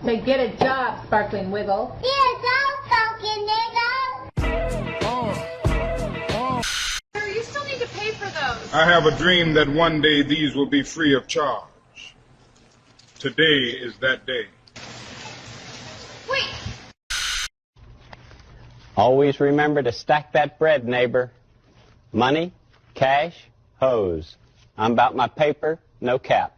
Say, get a job, Sparkling Wiggle. Get a job, Sparkling Wiggle. Sir, you still need to pay for those. I have a dream that one day these will be free of charge. Today is that day. Wait. Always remember to stack that bread, neighbor. Money, cash, hose. I'm about my paper, no cap.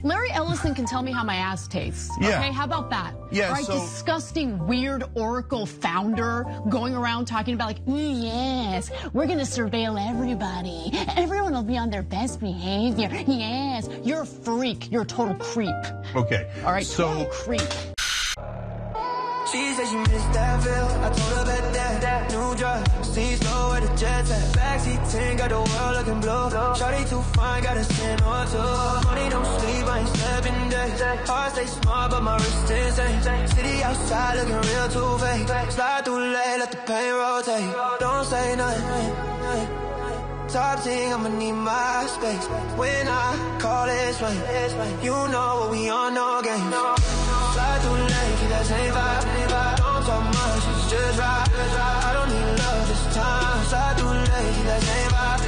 Larry Ellison can tell me how my ass tastes. Yeah. Okay, how about that? Yeah, All right, so- disgusting, weird Oracle founder going around talking about like, yes, we're gonna surveil everybody. Everyone will be on their best behavior. Yes, you're a freak. You're a total creep. Okay. All right, So total creep. She said she missed that feel. I told her about that new drug. See slow at the jet set. Backseat 10, got the world looking blue. Shawty too fine, got a sin or two. Money don't sleep, I ain't slept in days. Heart stay smart, but my wrist insane. City outside looking real too fake. Slide through late, let the pain rotate. Don't say nothing. Top thing, I'ma need my space. When I call it swing, you know what we on, no games. Slide through late, keep that same vibe. Don't talk much, it's just right. I don't need love this time. Slide through late, keep that same vibe.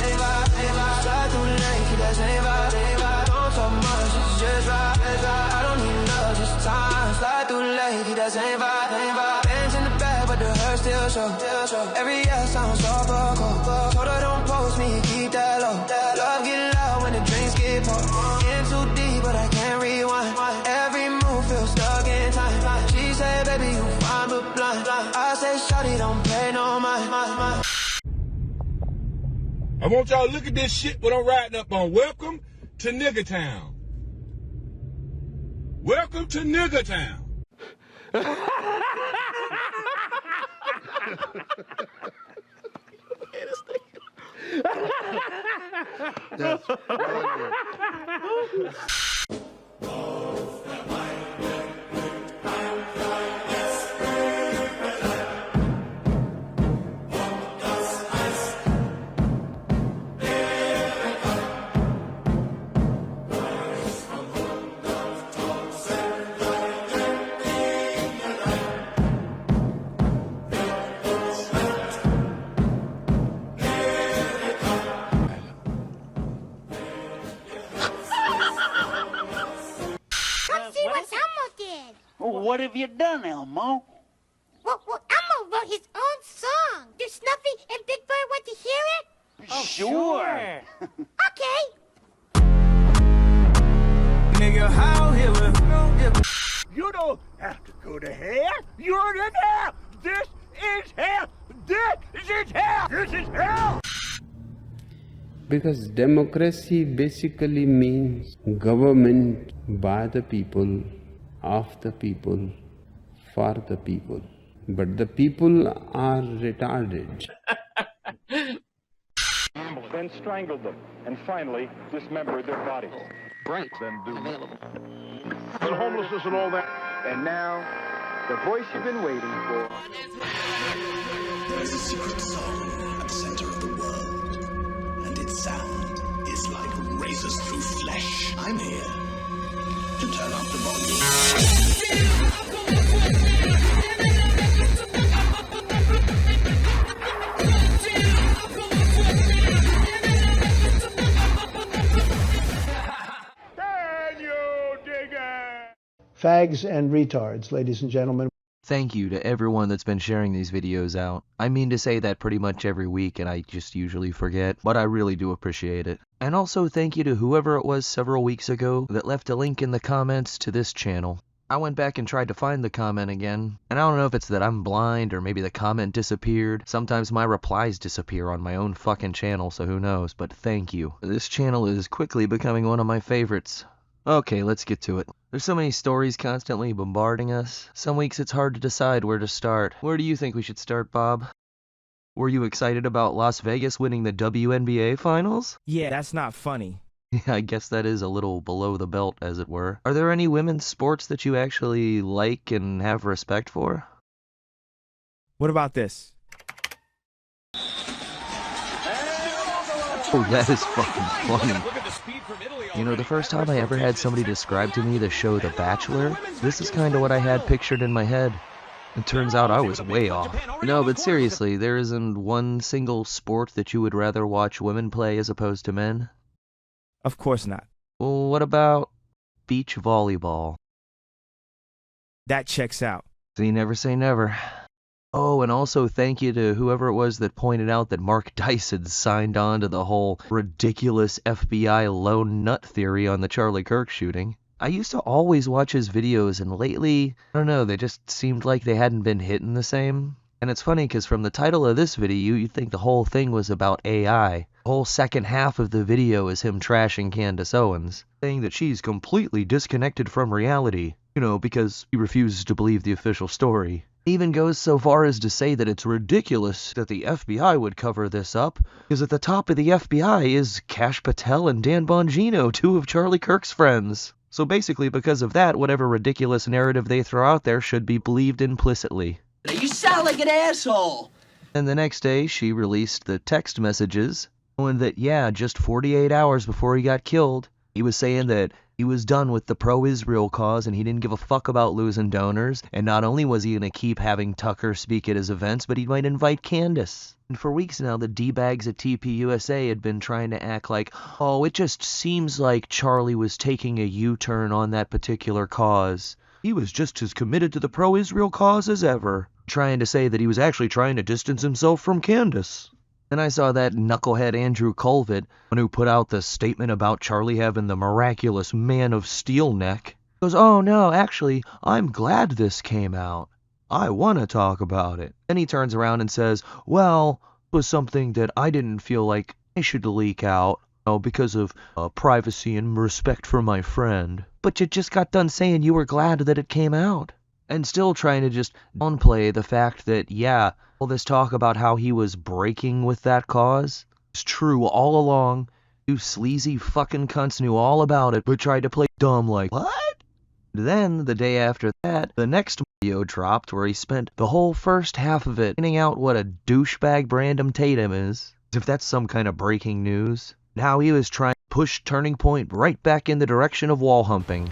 Slide through late, keep that same vibe. Don't talk much, it's just right. I don't need love this time. Slide through late, keep that same vibe. Bands in the back, but the hurt still show. Every year sounds so cold. Told her don't post me, keep that low. Love get loud when the drinks get poured. In too deep, but I can't rewind. Every move feels stuck in time. She said, baby, you fine but blind. I say, shawty, don't pay no mind. I want y'all to look at this shit what I'm writing up on. Welcome to Nigger Town. Welcome to Nigger Town. that's See what Elmo did. What have you done, Elmo? Well, Elmo wrote his own song. Do Snuffy and Big Bird want to hear it? Sure. Okay. Nigga, how here You don't have to go to hell. You're in hell. This is hell. This is hell. This is hell. Because democracy basically means government by the people, of the people, for the people. But the people are retarded. Then strangled them, and finally dismembered their bodies. Right. Then do Available. but homelessness and all that. And now, the voice you've been waiting for. There is a secret song at the center of the world, and its sound is like razors through flesh. I'm here to turn up the volume. Fags and retards, ladies and gentlemen. Thank you to everyone that's been sharing these videos out. I mean to say that pretty much every week and I just usually forget, but I really do appreciate it. And also thank you to whoever it was several weeks ago that left a link in the comments to this channel. I went back and tried to find the comment again, and I don't know if it's that I'm blind or maybe the comment disappeared. Sometimes my replies disappear on my own fucking channel, so who knows, but thank you. This channel is quickly becoming one of my favorites. Okay, let's get to it. There's so many stories constantly bombarding us. Some weeks it's hard to decide where to start. Where do you think we should start, Bob? Were you excited about Las Vegas winning the WNBA finals? Yeah, that's not funny. I guess that is a little below the belt, as it were. Are there any women's sports that you actually like and have respect for? What about this? Oh, that is fucking funny. You know, the first time I ever had somebody describe to me the show The Bachelor, this is kind of what I had pictured in my head. It turns out I was way off. No, but seriously, there isn't one single sport that you would rather watch women play as opposed to men? Of course not. Well, what about beach volleyball? That checks out. See, never say never. Oh, and also thank you to whoever it was that pointed out that Mark Dice had signed on to the whole ridiculous FBI lone nut theory on the Charlie Kirk shooting. I used to always watch his videos, and lately, I don't know, they just seemed like they hadn't been hitting the same. And it's funny, because from the title of this video, you'd think the whole thing was about AI. The whole second half of the video is him trashing Candace Owens, saying that she's completely disconnected from reality, you know, because he refuses to believe the official story. He even goes so far as to say that it's ridiculous that the FBI would cover this up, because at the top of the FBI is Kash Patel and Dan Bongino, two of Charlie Kirk's friends. So basically, because of that, whatever ridiculous narrative they throw out there should be believed implicitly. You sound like an asshole! And the next day, she released the text messages, showing that, yeah, just 48 hours before he got killed, he was saying that he was done with the pro-Israel cause and he didn't give a fuck about losing donors, and not only was he going to keep having Tucker speak at his events, but he might invite Candace. And for weeks now, the D-bags at TPUSA had been trying to act like, oh, it just seems like Charlie was taking a U-turn on that particular cause. He was just as committed to the pro-Israel cause as ever. Trying to say that he was actually trying to distance himself from Candace. Then I saw that knucklehead Andrew Colvett, one who put out the statement about Charlie having the miraculous Man of Steel neck. He goes, oh no, actually, I'm glad this came out. I want to talk about it. Then he turns around and says, well, it was something that I didn't feel like I should leak out, because of privacy and respect for my friend. But you just got done saying you were glad that it came out. And still trying to just downplay the fact that, yeah, all this talk about how he was breaking with that cause is true all along. You sleazy fucking cunts knew all about it, but tried to play dumb like, what? Then, the day after that, the next video dropped where he spent the whole first half of it pointing out what a douchebag Brandon Tatum is, as if that's some kind of breaking news. Now he was trying to push Turning Point right back in the direction of wall humping.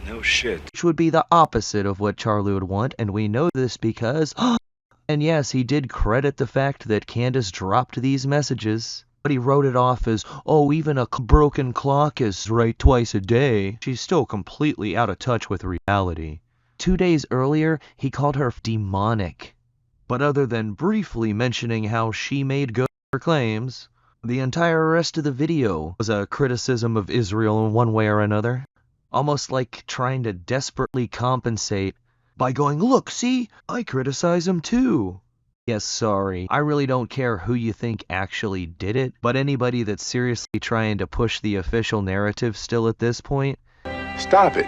No shit. Which would be the opposite of what Charlie would want, and we know this because... And yes, he did credit the fact that Candace dropped these messages, but he wrote it off as, oh, even a broken clock is right twice a day. She's still completely out of touch with reality. 2 days earlier, he called her demonic. But other than briefly mentioning how she made good her claims, the entire rest of the video was a criticism of Israel in one way or another. Almost like trying to desperately compensate by going, look, see, I criticize him too. Yes, sorry, I really don't care who you think actually did it, but anybody that's seriously trying to push the official narrative still at this point, stop it.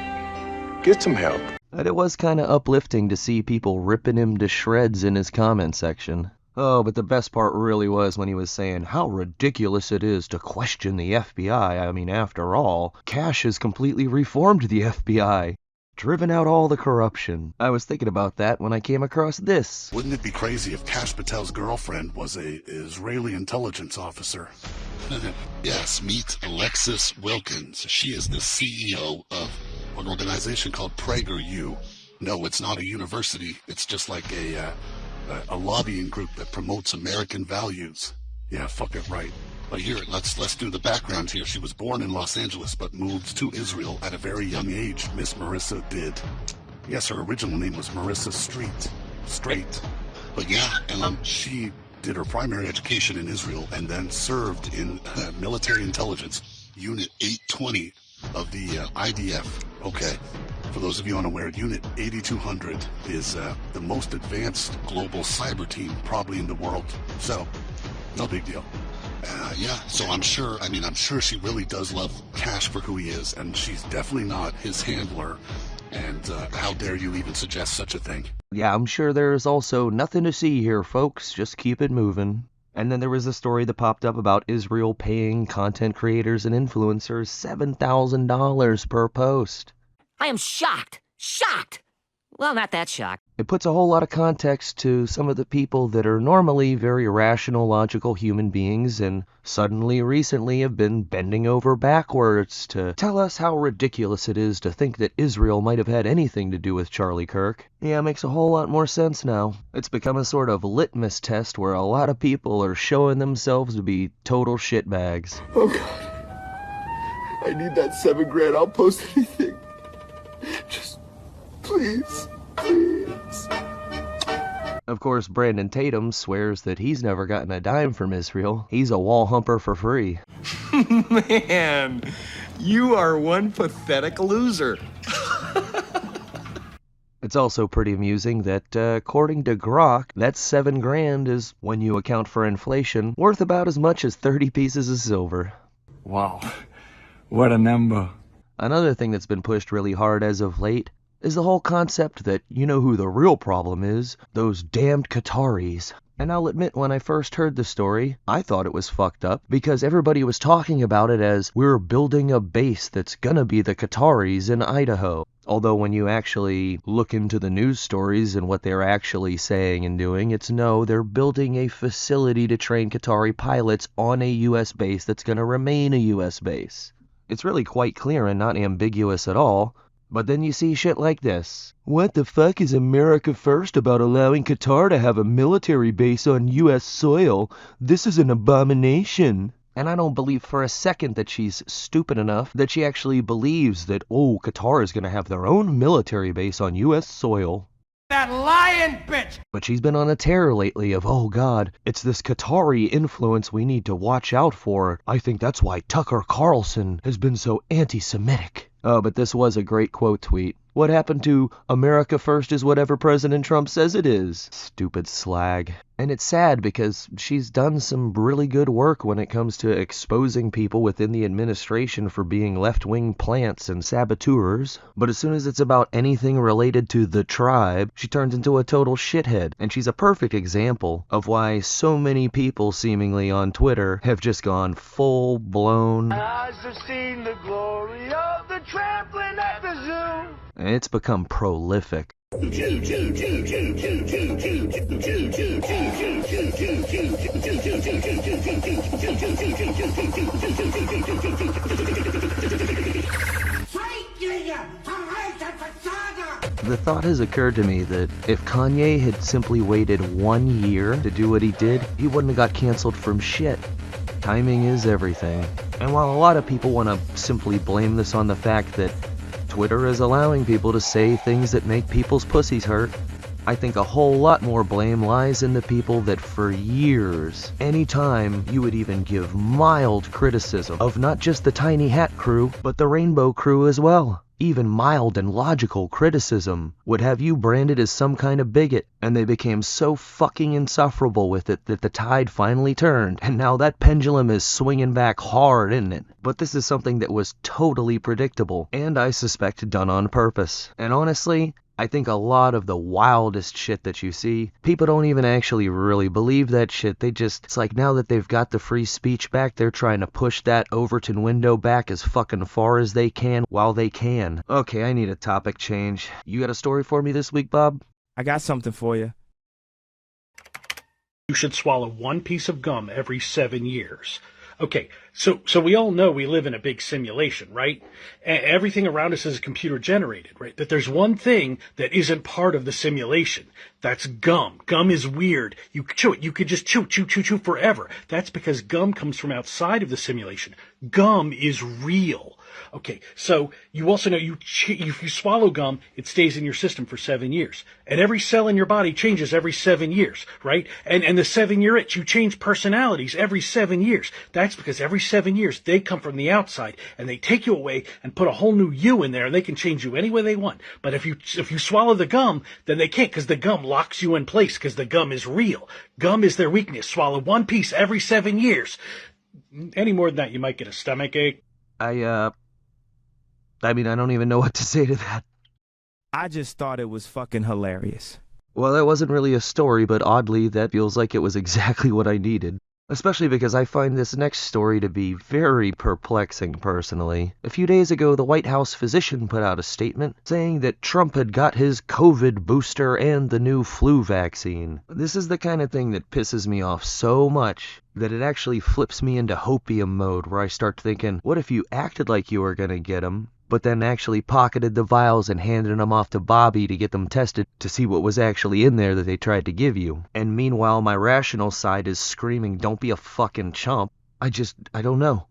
Get some help. But it was kinda uplifting to see people ripping him to shreds in his comment section. Oh, but the best part really was when he was saying how ridiculous it is to question the FBI. I mean, after all, Kash has completely reformed the FBI, driven out all the corruption. I was thinking about that when I came across this. Wouldn't it be crazy if Kash Patel's girlfriend was a Israeli intelligence officer? Yes, meet Alexis Wilkins. She is the CEO of an organization called PragerU. No, it's not a university. It's just like a lobbying group that promotes American values. Yeah, fuck it right. But here, let's do the background here. She was born in Los Angeles, but moved to Israel at a very young age. Miss Marissa did. Yes, her original name was Marissa Straight. But yeah, she did her primary education in Israel and then served in military intelligence, Unit 820 of the IDF. Okay. For those of you unaware, Unit 8200 is the most advanced global cyber team probably in the world. So, no big deal. Yeah, so I'm sure she really does love Kash for who he is, and she's definitely not his handler. And how dare you even suggest such a thing? Yeah, I'm sure there's also nothing to see here, folks. Just keep it moving. And then there was a story that popped up about Israel paying content creators and influencers $7,000 per post. I am shocked. Shocked! Well, not that shocked. It puts a whole lot of context to some of the people that are normally very rational, logical human beings and suddenly recently have been bending over backwards to tell us how ridiculous it is to think that Israel might have had anything to do with Charlie Kirk. Yeah, it makes a whole lot more sense now. It's become a sort of litmus test where a lot of people are showing themselves to be total shitbags. Oh God, I need that $7,000. I'll post anything. Just, please. Please. Of course, Brandon Tatum swears that he's never gotten a dime from Israel. He's a wall humper for free. Man, you are one pathetic loser. It's also pretty amusing that, according to Grok, that $7,000 is, when you account for inflation, worth about as much as 30 pieces of silver. Wow, what a number. Another thing that's been pushed really hard as of late is the whole concept that you know who the real problem is, those damned Qataris. And I'll admit, when I first heard the story, I thought it was fucked up, because everybody was talking about it as, we're building a base that's gonna be the Qataris in Idaho. Although when you actually look into the news stories and what they're actually saying and doing, it's no, they're building a facility to train Qatari pilots on a US base that's gonna remain a US base. It's really quite clear and not ambiguous at all. But then you see shit like this. What the fuck is America First about allowing Qatar to have a military base on US soil? This is an abomination. And I don't believe for a second that she's stupid enough that she actually believes that, oh, Qatar is going to have their own military base on US soil. That lying bitch! But she's been on a tear lately of, oh God, it's this Qatari influence we need to watch out for. I think that's why Tucker Carlson has been so anti-Semitic. Oh, but this was a great quote tweet. What happened to America First is whatever President Trump says it is? Stupid slag. And it's sad because she's done some really good work when it comes to exposing people within the administration for being left-wing plants and saboteurs. But as soon as it's about anything related to the tribe, she turns into a total shithead. And she's a perfect example of why so many people seemingly on Twitter have just gone full-blown. Eyes have seen the glory of the trampling at the zoo. It's become prolific. The thought has occurred to me that if Kanye had simply waited 1 year to do what he did, he wouldn't have got canceled from shit. Timing is everything. And while a lot of people want to simply blame this on the fact that Twitter is allowing people to say things that make people's pussies hurt, I think a whole lot more blame lies in the people that for years, anytime you would even give mild criticism of not just the Tiny Hat crew, but the Rainbow crew as well. Even mild and logical criticism would have you branded as some kind of bigot, and they became so fucking insufferable with it that the tide finally turned, and now that pendulum is swinging back hard, isn't it? But this is something that was totally predictable, and I suspect done on purpose. And honestly, I think a lot of the wildest shit that you see, people don't even actually really believe that shit. They just, it's like now that they've got the free speech back, they're trying to push that Overton window back as fucking far as they can while they can. Okay, I need a topic change. You got a story for me this week, Bob? I got something for you. You should swallow one piece of gum every 7 years. Okay, so we all know we live in a big simulation, right? Everything around us is computer generated, right? That there's one thing that isn't part of the simulation. That's gum. Gum is weird. You chew it. You could just chew forever. That's because gum comes from outside of the simulation. Gum is real. Okay, so you also know if you swallow gum, it stays in your system for 7 years. And every cell in your body changes every 7 years, right? And the 7-year itch, you change personalities every 7 years. That's because every 7 years they come from the outside and they take you away and put a whole new you in there and they can change you any way they want. But if you swallow the gum, then they can't because the gum locks you in place because the gum is real. Gum is their weakness. Swallow one piece every 7 years. Any more than that, you might get a stomach ache. I mean, I don't even know what to say to that. I just thought it was fucking hilarious. Well, that wasn't really a story, but oddly, that feels like it was exactly what I needed. Especially because I find this next story to be very perplexing personally. A few days ago, the White House physician put out a statement saying that Trump had got his COVID booster and the new flu vaccine. This is the kind of thing that pisses me off so much that it actually flips me into hopium mode, where I start thinking, what if you acted like you were gonna get them, but then actually pocketed the vials and handed them off to Bobby to get them tested to see what was actually in there that they tried to give you. And meanwhile, my rational side is screaming, don't be a fucking chump. I don't know.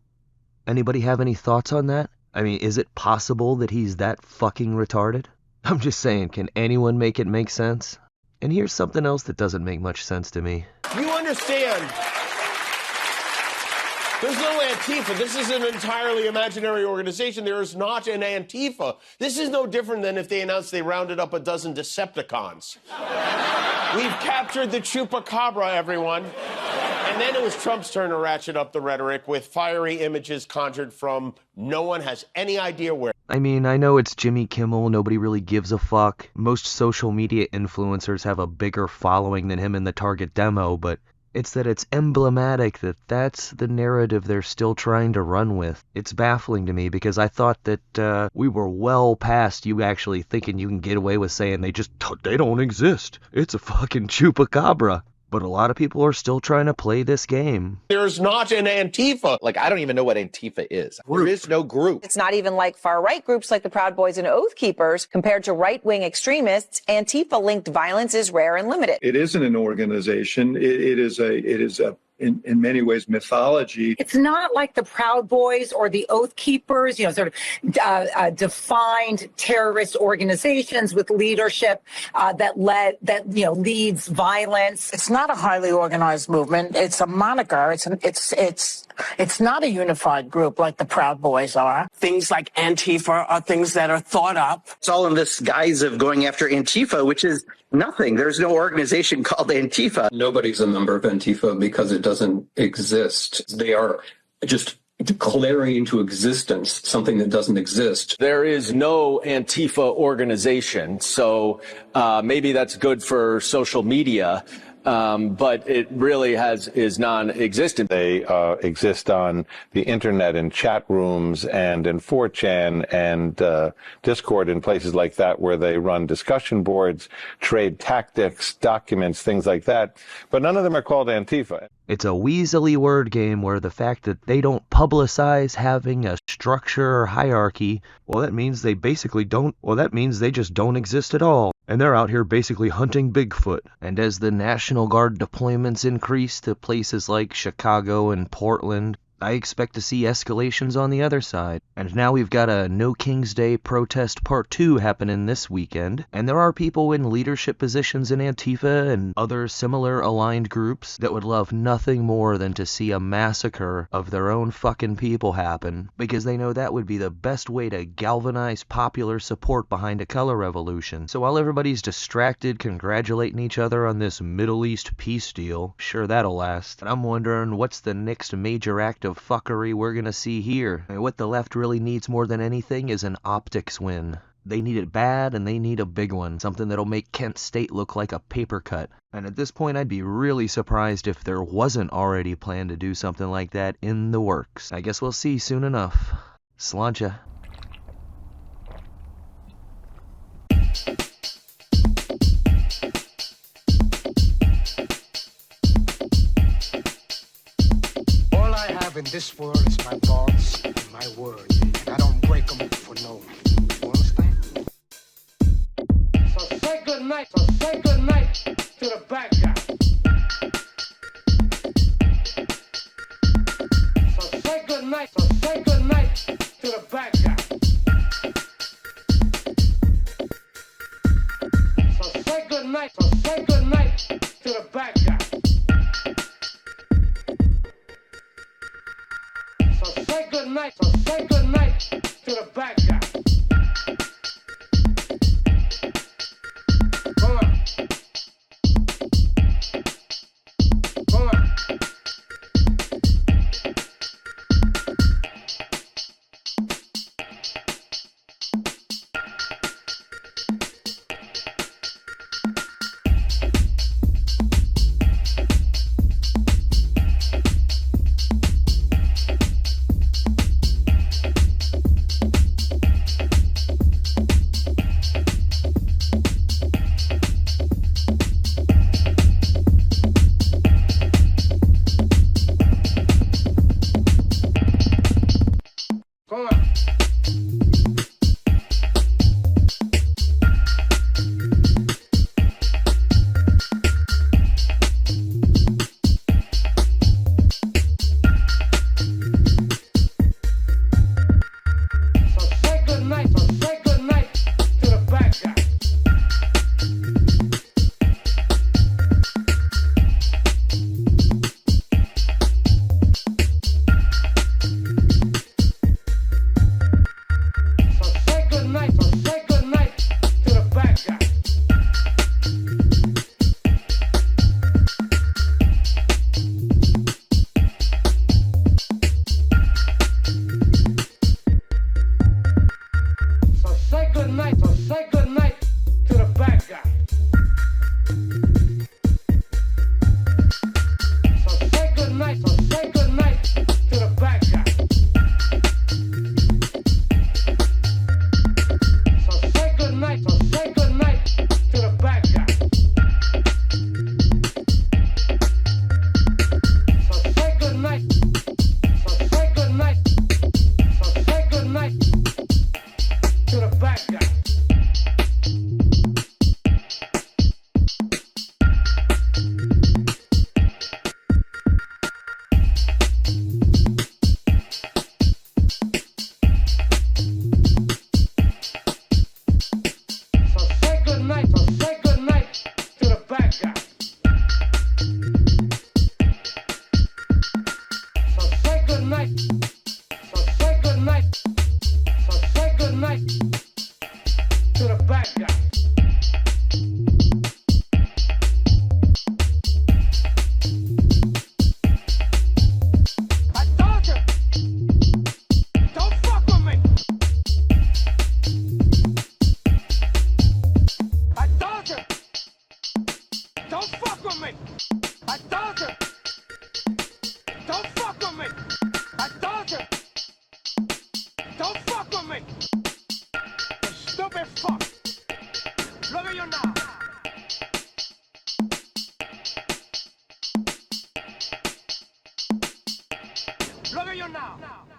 Anybody have any thoughts on that? I mean, is it possible that he's that fucking retarded? I'm just saying, can anyone make it make sense? And here's something else that doesn't make much sense to me. You understand, there's no Antifa. This is an entirely imaginary organization. There is not an Antifa. This is no different than if they announced they rounded up a dozen Decepticons. We've captured the Chupacabra, everyone. And then it was Trump's turn to ratchet up the rhetoric with fiery images conjured from no one has any idea where. I mean, I know it's Jimmy Kimmel, nobody really gives a fuck. Most social media influencers have a bigger following than him in the target demo, but it's that it's emblematic that that's the narrative they're still trying to run with. It's baffling to me because I thought that we were well past you actually thinking you can get away with saying they don't exist. It's a fucking chupacabra. But a lot of people are still trying to play this game. There's not an Antifa. Like, I don't even know what Antifa is. There is no group. It's not even like far-right groups like the Proud Boys and Oath Keepers. Compared to right-wing extremists, Antifa-linked violence is rare and limited. It isn't an organization. It is in many ways mythology. It's not like the Proud Boys or the Oath Keepers, sort of defined terrorist organizations with leadership that leads violence. It's not a highly organized movement. It's a moniker. It's not a unified group like the Proud Boys are. Things like Antifa are things that are thought up. It's all in this guise of going after Antifa, which is nothing. There's no organization called Antifa. Nobody's a member of Antifa because it doesn't exist. They are just declaring into existence something that doesn't exist. There is no Antifa organization, so maybe that's good for social media. But it really is non-existent. They exist on the internet in chat rooms and in 4chan and Discord and places like that where they run discussion boards, trade tactics, documents, things like that. But none of them are called Antifa. It's a weaselly word game where the fact that they don't publicize having a structure or hierarchy, that means they just don't exist at all. And they're out here basically hunting Bigfoot. And as the National Guard deployments increase to places like Chicago and Portland, I expect to see escalations on the other side. And now we've got a No King's Day protest part 2 happening this weekend. And there are people in leadership positions in Antifa and other similar aligned groups that would love nothing more than to see a massacre of their own fucking people happen, because they know that would be the best way to galvanize popular support behind a color revolution. So while everybody's distracted congratulating each other on this Middle East peace deal, sure that'll last. And I'm wondering what's the next major act of fuckery we're gonna see here. And what the left really needs more than anything is an optics win. They need it bad, and they need a big one. Something that'll make Kent State look like a paper cut. And at this point, I'd be really surprised if there wasn't already planned to do something like that in the works. I guess we'll see soon enough. Sláinte. In this world is my thoughts and my words, and I don't break them for no one. You understand? So say good night to the bad guy. So say good night to the bad guy. So say good night to the bad guy. Say good night to the bad guy. Come on. Come on. with me. I told you. Don't fuck with me. I told you. Don't fuck with me. You stupid fuck. Look at you now. Look at you now.